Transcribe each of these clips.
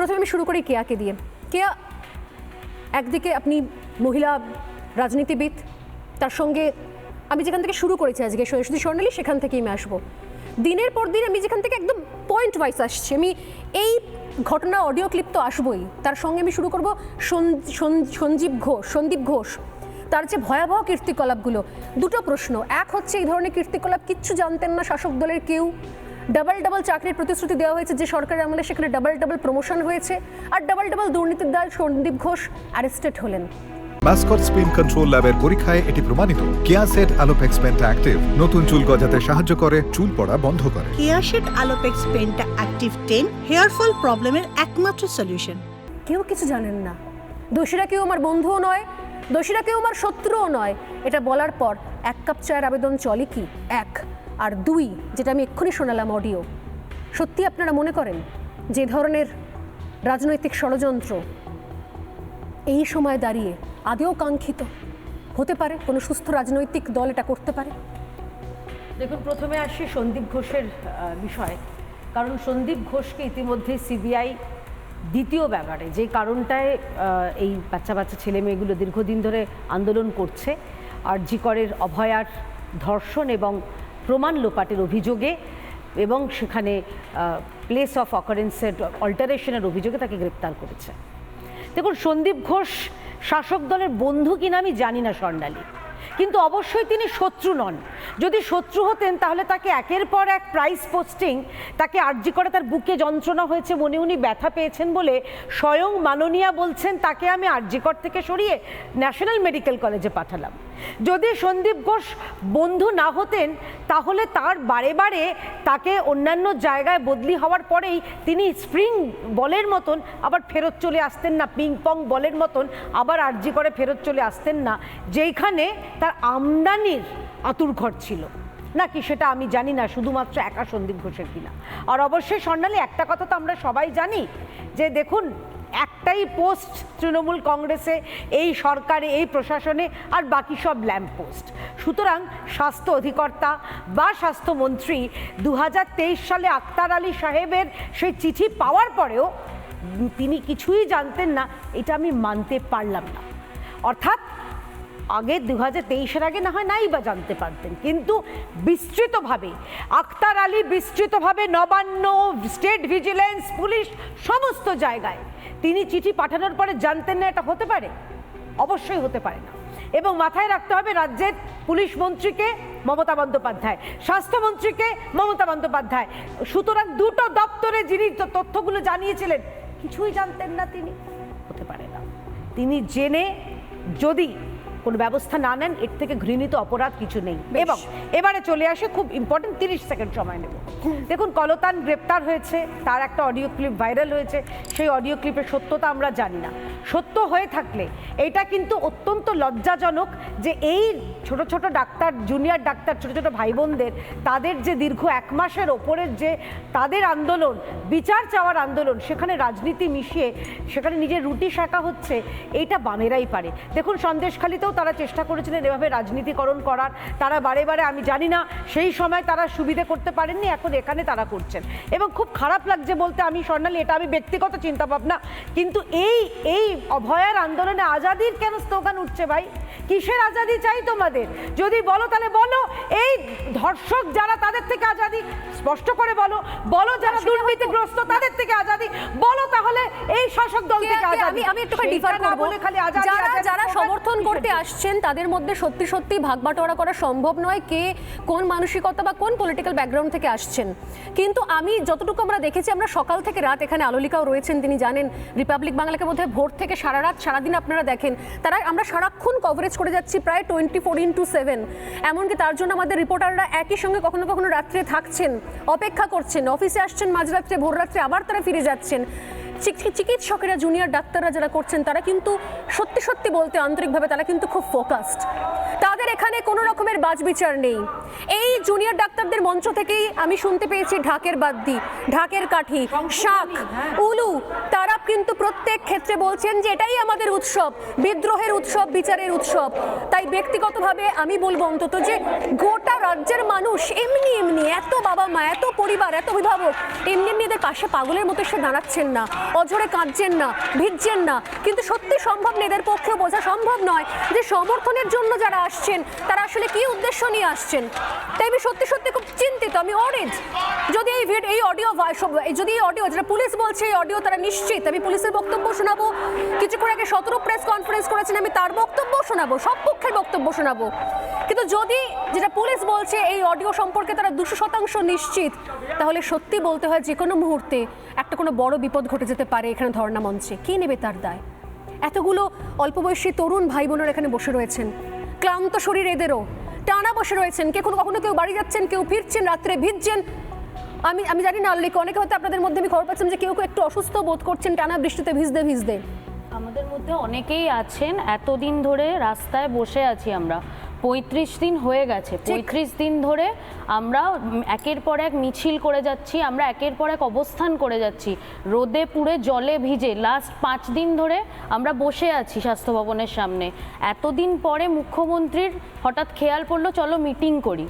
প্রথমে আমি শুরু করি কেয়াকে দিয়ে। কেয়া, একদিকে আপনি মহিলা রাজনীতিবিদ, তার সঙ্গে আমি যেখান থেকে শুরু করেছি আজকে সৈয়দী স্বর্ণালী, সেখান থেকেই আমি আসবো। দিনের পর দিন আমি যেখান থেকে একদম পয়েন্ট ওয়াইজ আসছি, আমি এই ঘটনা অডিও ক্লিপ তো আসবোই, তার সঙ্গে আমি শুরু করব সন্দীপ ঘোষ, তার যে ভয়াবহ কীর্তিকলাপগুলো। দুটো প্রশ্ন, এক হচ্ছে এই ধরনের কীর্তিকলাপ কিচ্ছু জানতেন না শাসক দলের কেউ, ডাবল চাকরির প্রতিশ্রুতি দেওয়া হয়েছে যে সরকারের আমলে, সেখানে ডাবল প্রমোশন হয়েছে, আর ডাবল দুর্নীতির দায় সন্দীপ ঘোষ অ্যারেস্টেড হলেন। মাস্কট স্পিন কন্ট্রোল ল্যাবের পরীক্ষায় এটি প্রমাণিত। কেয়াসেট আলোপেক্স পেন্টা অ্যাক্টিভ নতুন চুল গজাতে সাহায্য করে, চুল পড়া বন্ধ করে। কেয়াসেট Alopex penta active 10 hair fall প্রবলেমের একমাত্র সলিউশন। কেউ কিছু জানেন না, দোষীরা কেউ আমার বন্ধুও নয়, দোষীরা কেউ আমার শত্রুও নয়। এটা বলার পর এক কাপ চায়ের আবেদন চলে কি? এক। আর দুই, যেটা আমি এক্ষুনি শোনালাম অডিও, সত্যি আপনারা মনে করেন যে ধরনের রাজনৈতিক ষড়যন্ত্র এই সময় দাঁড়িয়ে আদেও কাঙ্ক্ষিত হতে পারে? কোনো সুস্থ রাজনৈতিক দল এটা করতে পারে? দেখুন, প্রথমে আসি সন্দীপ ঘোষের বিষয়ে, কারণ সন্দীপ ঘোষকে ইতিমধ্যে সিবিআই দ্বিতীয় ব্যাপারে যে কারণটায় এই বাচ্চা ছেলে মেয়েগুলো দীর্ঘদিন ধরে আন্দোলন করছে, আরজি করের অভয়ার ধর্ষণ এবং প্রমাণ লোপাটের অভিযোগে এবং সেখানে প্লেস অফ অকারেন্সের অল্টারেশনের অভিযোগে তাকে গ্রেপ্তার করেছে। দেখুন, সন্দীপ ঘোষ শাসক দলের বন্ধু কিনা আমি জানি না স্বর্ণালী, কিন্তু অবশ্যই তিনি শত্রু নন। যদি শত্রু হতেন তাহলে তাকে একের পর এক প্রাইস পোস্টিং, তাকে আরজি করে তার বুকে যন্ত্রণা হয়েছে, মনে উনি ব্যথা পেয়েছেন বলে স্বয়ং মাননীয়া বলছেন তাকে আমি আরজিকর থেকে সরিয়ে ন্যাশনাল মেডিকেল কলেজে পাঠালাম। যদি সন্দীপ ঘোষ বন্ধু না হতেন তাহলে তার বারে বারে তাকে অন্যান্য জায়গায় বদলি হওয়ার পরেই তিনি স্প্রিং বলের মতন আবার ফেরত চলে আসতেন না, পিং পং বলের মতন আবার আরজি করে ফেরত চলে আসতেন না, যেইখানে তার আমদানির আতুরঘর ছিল নাকি সেটা আমি জানি না, শুধুমাত্র একা সন্দীপ ঘোষের কিনা। আর অবশ্যই স্বর্ণালী, একটা কথা তো আমরা সবাই জানি যে দেখুন, একটাই পোস্ট তৃণমূল কংগ্রেসে, এই সরকারে, এই প্রশাসনে, আর বাকি সব ল্যাম্প পোস্ট। সুতরাং স্বাস্থ্য অধিকর্তা বা স্বাস্থ্যমন্ত্রী 2023 সালে আক্তার আলী সাহেবের সেই চিঠি পাওয়ার পরেও তিনি কিছুই জানতেন না, এটা আমি মানতে পারলাম না। অর্থাৎ আগে 2023-এর আগে না হয় নাই বা জানতে পারতেন, কিন্তু বিস্তৃতভাবে আক্তার আলী, বিস্তৃতভাবে নবান্ন, স্টেট ভিজিলেন্স, পুলিশ, সমস্ত জায়গায় তিনি চিঠি পাঠানোর পরে জানতেন না, এটা হতে পারে? অবশ্যই হতে পারে না। এবং মাথায় রাখতে হবে, রাজ্যের পুলিশ মন্ত্রীকে মমতা বন্দ্যোপাধ্যায়, স্বাস্থ্যমন্ত্রীকে মমতা বন্দ্যোপাধ্যায়, সুতরাং দুটো দপ্তরে যিনি তথ্যগুলো জানিয়েছিলেন কিছুই জানতেন না তিনি? হতে পারে না। তিনি জেনে যদি কোনো ব্যবস্থা না নেন, এর থেকে ঘৃণিত অপরাধ কিছু নেই। এবং এবারে চলে আসে, খুব ইম্পর্টেন্ট, 30 সেকেন্ড সময় নেব। দেখুন, কলতান গ্রেপ্তার হয়েছে, তার একটা অডিও ক্লিপ ভাইরাল হয়েছে, সেই অডিও ক্লিপের সত্যতা আমরা জানি না। সত্য হয়ে থাকলে এটা কিন্তু অত্যন্ত লজ্জাজনক যে এই ছোট ছোট ডাক্তার, জুনিয়র ডাক্তার, ছোট ছোট ভাই বোনদের, তাদের যে দীর্ঘ 1 মাসের ওপরের যে তাদের আন্দোলন, বিচার চাওয়ার আন্দোলন, সেখানে রাজনীতি মিশিয়ে সেখানে নিজের রুটি শাঁকা হচ্ছে, এইটা বামেরাই পারে। দেখুন, সন্দেশখালিতেও তারা চেষ্টা করেছিলেন এভাবে রাজনীতিকরণ করার, তারা বারে বারে, আমি জানি না সেই সময় তারা সুবিধে করতে পারেননি, এখন এখানে তারা করছেন। এবং খুব খারাপ লাগছে বলতে আমি, স্বর্ণালী, এটা আমি ব্যক্তিগত চিন্তা ভাবনা, কিন্তু এই অভয়ার আন্দোলনে আজাদির কেন স্লোগান উঠছে ভাই? কিসের আজাদি চাই তোমাদের? যদি বলো তাহলে বলো, এই ধর্ষক যারা, তাদের থেকে আজাদি স্পষ্ট করে বলো, বলো যারা দুর্নীতিগ্রস্ত তাদের থেকে আজাদি বলো, তাহলে এই শাসক দল থেকে আজাদি। আমি একটু ডিফার করব, যারা সমর্থন করতে আসছেন তাদের মধ্যে সত্যি সত্যি ভাগবাটোয়ারা করা সম্ভব নয় কে কোন মানসিকতা বা কোন পলিটিক্যাল ব্যাকগ্রাউন্ড থেকে আসছেন। কিন্তু আমি যতটুকু আমরা দেখেছি, আমরা সকাল থেকে রাত, এখানে আলোলিকাও রয়েছেন, তিনি জানেন, রিপাবলিক বাংলাকে বোধহয় ভোর থেকে সারা রাত, সারাদিন আপনারা দেখেন, তারা, আমরা সারাক্ষণ কভারেজ করে যাচ্ছি, প্রায় 24x7। এমনকি তার জন্য আমাদের রিপোর্টাররা একই সঙ্গে কখনো কখনো রাত্রে থাকছেন, অপেক্ষা করছেন, অফিসে আসছেন মাঝরাত্রে, ভোর রাত্রে, আবার তারা ফিরে যাচ্ছেন। চিকিৎসকেরা, জুনিয়র ডাক্তাররা যারা করছেন, তারা কিন্তু সত্যি সত্যি বলতে আন্তরিকভাবে তারা কিন্তু খুব ফোকাসড, তাদের এখানে কোনো রকমের বাজবিচার নেই। এই জুনিয়র ডাক্তারদের মঞ্চ থেকেই আমি শুনতে পেয়েছি ঢাকের বাদ্যি, ঢাকের কাঠি, শাঁখ, উলু, তারা কিন্তু প্রত্যেক ক্ষেত্রে বলছেন যে এটাই আমাদের উৎসব, বিদ্রোহের উৎসব, বিচারের উৎসব। তাই ব্যক্তিগতভাবে আমি বলবো অন্তত যে গোটা রাজ্যের মানুষ এমনি এমনি এত বাবা মা, এত পরিবার, এত অভিভাবক এমনি এমনি এদের পাশে পাগলের মতো এসে দাঁড়াচ্ছেন না, অঝরে কাঁদছেন না, ভিজছেন না, কিন্তু সত্যি সম্ভব নেই, এদের পক্ষে বোঝা সম্ভব নয় যে সমর্থনের জন্য যারা আসছেন তারা আসলে কি উদ্দেশ্য নিয়ে আসছেন। তাই আমি সত্যি সত্যি খুব চিন্তিত, আমি অরেঞ্জ। যদি এই অডিও যদি এই অডিও যেটা পুলিশ বলছে এই অডিও তারা নিশ্চিত, আমি পুলিশের বক্তব্য শোনাবো, কিছুক্ষণ আগে 17 প্রেস কনফারেন্স করেছেন, আমি তার বক্তব্য শোনাবো, সব পক্ষের বক্তব্য শোনাবো, কিন্তু যদি যেটা পুলিশ বলছে এই অডিও সম্পর্কে তারা 200% নিশ্চিত, তাহলে সত্যি বলতে হয় যে কোনো মুহূর্তে একটা কোনো বড় বিপদ ঘটে যেতে পারে এখানে ধর্ণা মঞ্চে। কে নেবে তার দায়? এতগুলো অল্প বয়সী তরুণ ভাই বোনেরা এখানে বসে রয়েছেন, ক্লান্ত শরীর এদেরও, টানা বসে রয়েছেন, কখনো কেউ বাড়ি যাচ্ছেন, কেউ ফিরছেন, রাত্রে ভিজছেন। আমি জানি না আল্লিক, অনেকে হয়তো আপনাদের মধ্যে আমি খবর পাচ্ছেন যে কেউ একটু অসুস্থ বোধ করছেন টানা বৃষ্টিতে ভিজতে। আমাদের মধ্যে অনেকেই আছেন, এতদিন ধরে রাস্তায় বসে আছি আমরা, 35 দিন হয়ে গেছে। 35 দিন ধরে আমরা একের পর এক মিছিল করে যাচ্ছি, আমরা একের পর এক অবস্থান করে যাচ্ছি, রোদে পুড়ে জলে ভিজে লাস্ট 5 দিন ধরে আমরা বসে আছি স্বাস্থ্য ভবনের সামনে। এতদিন পরে মুখ্যমন্ত্রীর হঠাৎ খেয়াল পড়লো চলো মিটিং করি,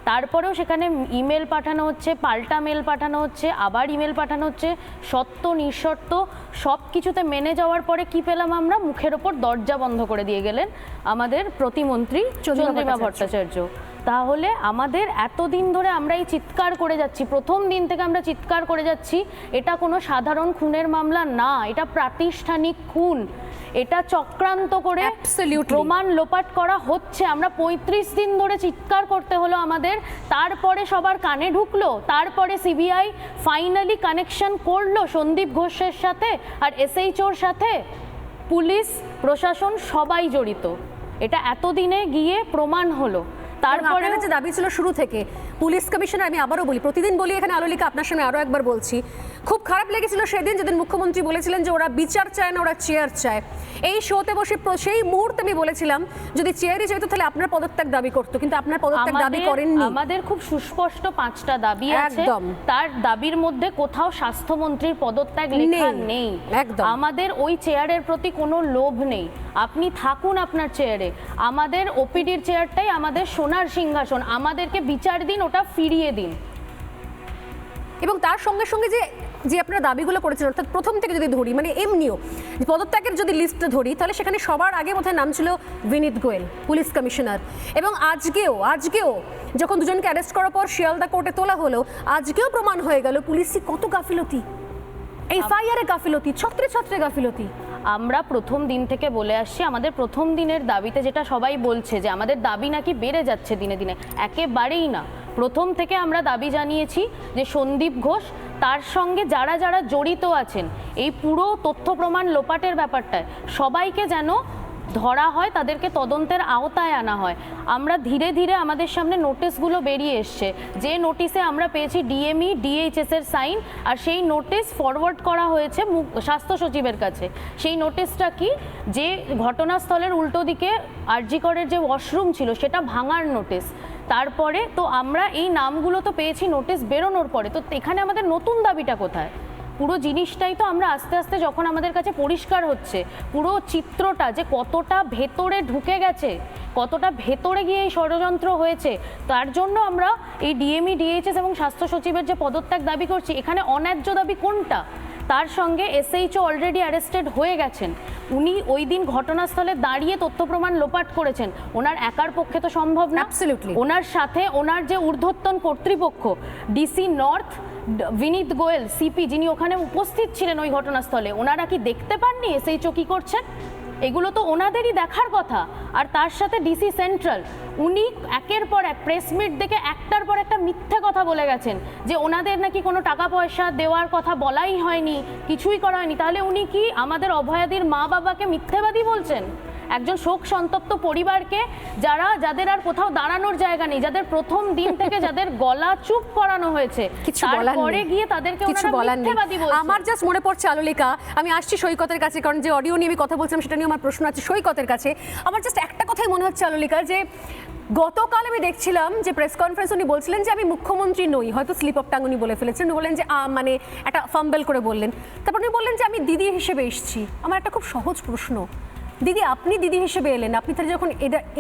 তারপরেও সেখানে ইমেল পাঠানো হচ্ছে, পাল্টা মেল পাঠানো হচ্ছে, আবার ইমেল পাঠানো হচ্ছে, সত্য নিঃশর্ত সব কিছুতে মেনে যাওয়ার পরে কি পেলাম আমরা? মুখের ওপর দরজা বন্ধ করে দিয়ে গেলেন আমাদের প্রতিমন্ত্রী চন্দ্রিমা ভট্টাচার্য। তাহলে আমাদের এতদিন ধরে আমরা এই চিৎকার করে যাচ্ছি, প্রথম দিন থেকে আমরা চিৎকার করে যাচ্ছি, এটা কোনো সাধারণ খুনের মামলা না, এটা প্রাতিষ্ঠানিক খুন, এটা চক্রান্ত করে প্রমাণ লোপাট করা হচ্ছে। আমরা 35 দিন ধরে চিৎকার করতে হলো আমাদের, তারপরে সবার কানে ঢুকলো, তারপরে সিবিআই ফাইনালি কানেকশন করলো সন্দীপ ঘোষের সাথে আর এসএইচওর সাথে। পুলিশ প্রশাসন সবাই জড়িত, এটা এতদিনে গিয়ে প্রমাণ হলো। তারপরে যে দাবি ছিল শুরু থেকে, পুলিশ কমিশনার, আমি আবারও বলি, প্রতিদিন বলি এখানে আলোলিকা, আপনার সামনে আরও একবার বলছি, খুব খারাপ লেগেছিল সেদিন যেদিন মুখ্যমন্ত্রী বলেছিলেন যে ওরা বিচার চায় না, ওরা চেয়ার চায়। এই শোতে বসে সেই মুহূর্তে আমি বলেছিলাম যদি চেয়ারই চাইতো তাহলে আপনার পদত্যাগ দাবি করতো, কিন্তু আপনার পদত্যাগ দাবি করেননি। আমাদের খুব সুস্পষ্ট 5টা দাবি আছে, তার দাবির মধ্যে কোথাও স্বাস্থ্যমন্ত্রীর পদত্যাগ লেখা নেই। আমাদের ওই চেয়ারের প্রতি কোনো লোভ নেই, আপনি থাকুন আপনার চেয়ারে, আমাদের ওপিডির চেয়ারটাই আমাদের সোনার সিংহাসন, আমাদেরকে বিচার দিন, ওটা ফিরিয়ে দিন। এবং তার সঙ্গে সঙ্গে যে আপনারা দাবিগুলো করেছেন, অর্থাৎ প্রথম থেকে যদি ধরি, মানে এমনিও পদত্যাগের যদি লিস্টটা ধরি, তাহলে সেখানে সবার আগে বোধহয় নাম ছিল বিনীত গোয়েল, পুলিশ কমিশনার। এবং আজকেও যখন দুজনকে অ্যারেস্ট করার পর শিয়ালদা কোর্টে তোলা হলো, আজকেও প্রমাণ হয়ে গেল পুলিশি কত গাফিলতি, এফআইআর এ গাফিলতি, ছত্রে গাফিলতি। আমরা প্রথম দিন থেকে বলে আসছি, আমাদের প্রথম দিনের দাবিতে যেটা সবাই বলছে যে আমাদের দাবি নাকি বেড়ে যাচ্ছে দিনে দিনে, একেবারেই না। প্রথম থেকে আমরা দাবি জানিয়েছি যে সন্দীপ ঘোষ, তার সঙ্গে যারা যারা জড়িত আছেন এই পুরো তথ্য প্রমাণ লোপাটের ব্যাপারটায় সবাইকে যেন ধরা হয়, তাদেরকে তদন্তের আওতায় আনা হয়। আমরা ধীরে ধীরে আমাদের সামনে নোটিশগুলো বেরিয়ে এসছে, যে নোটিশে আমরা পেয়েছি ডিএমই ডিএইচএস এর সাইন, আর সেই নোটিশ ফরওয়ার্ড করা হয়েছে স্বাস্থ্য সচিবের কাছে। সেই নোটিশটা কি, যে ঘটনাস্থলের উল্টো দিকে আরজি করের যে ওয়াশরুম ছিল সেটা ভাঙার নোটিশ। তারপরে তো আমরা এই নামগুলো তো পেয়েছি নোটিশ বেরোনোর পরে, তো এখানে আমাদের নতুন দাবিটা কোথায়? পুরো জিনিসটাই তো আমরা আস্তে আস্তে যখন আমাদের কাছে পরিষ্কার হচ্ছে, পুরো চিত্রটা যে কতটা ভেতরে ঢুকে গেছে, কতটা ভেতরে গিয়ে এই ষড়যন্ত্র হয়েছে, তার জন্য আমরা এই ডিএমই ডিএইচএস এবং স্বাস্থ্য সচিবের যে পদত্যাগ দাবি করছি। এখানে অন্যায্য দাবি কোনটা? তার সঙ্গে এসএইচও অলরেডি অ্যারেস্টেড হয়ে গেছেন, উনি ওই দিন ঘটনাস্থলে দাঁড়িয়ে তথ্য প্রমাণ লোপাট করেছেন, ওনার একার পক্ষে তো সম্ভব না। ওনার সাথে ওনার যে ঊর্ধ্বতন কর্তৃপক্ষ ডিসি নর্থ বিনীত গোয়েল সিপি, যিনি ওখানে উপস্থিত ছিলেন ওই ঘটনাস্থলে, ওনারা কি দেখতে পাননি এসএইচও কি করছেন? এগুলো তো ওনাদেরই দেখার কথা। আর তার সাথে ডিসি সেন্ট্রাল, উনি একের পর এক প্রেস মিট দেখে একটার পর একটা মিথ্যে কথা বলে গেছেন যে ওনাদের নাকি কোনো টাকা পয়সা দেওয়ার কথা বলাই হয়নি, কিছুই করা হয়নি। তাহলে উনি কি আমাদের অভয়াদির মা বাবাকে মিথ্যেবাদী বলছেন? একজন শোক সন্তপ্ত পরিবারকে, যাদের আর কোথাও দাঁড়ানোর জায়গা নেই, যাদের প্রথম দিন থেকে যাদের গলা চুপ করানো হয়েছে, তারপরে গিয়ে তাদেরকে মিথ্যেবাদী বলছেন। আমার জাস্ট মনে পড়ছে আলোলিকা, আমি আসছি সৈকতের কাছে, কারণ যে অডিও নিয়ে আমি কথা বলছিলাম সেটা নিয়ে আমার প্রশ্ন আছে সৈকতের কাছে। আমার জাস্ট একটা কথাই মনে হচ্ছে আলোলিকা, যে গতকাল আমি দেখছিলাম যে প্রেস কনফারেন্স উনি বলছিলেন যে আমি মুখ্যমন্ত্রী নই, হয়তো স্লিপ অফ টাং উনি বলে ফেলেছেন, উনি বললেন যে মানে একটা ফাম্বেল করে বললেন, তারপর উনি বললেন যে আমি দিদি হিসেবে এসেছি। আমার একটা খুব সহজ প্রশ্ন, দিদি আপনি দিদি হিসেবে এলেন, আপনি তাহলে যখন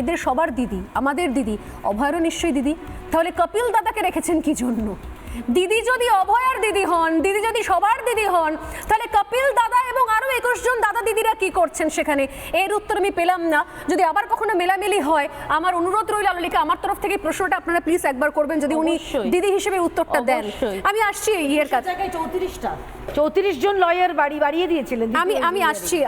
এদের সবার দিদি, আমাদের দিদি, অভয়েরও নিশ্চয়ই দিদি, তাহলে কপিল দাদাকে রেখেছেন কি জন্য? দিদি যদি অভয়ার দিদি হন, দিদি যদি সবার দিদি হন, তাহলে কপিল দাদা এবং আরো 21 জন দাদা দিদিরা কি করছেন সেখানে? এর উত্তর আমি পেলাম না। যদি আবার কখনো মেলামেলি হয়, আমার অনুরোধ রইল আলোলিকা, আমার তরফ থেকে প্রশ্নটা আপনারা প্লিজ একবার করবেন, যদি উনি অবশ্যই। দিদি হিসেবে উত্তরটা দেন। অবশ্যই। আমি আসছি ইয়ের কাছে, জায়গায় 34 জন লয়ার বাড়িয়ে দিয়েছিলেন। আমি আসছি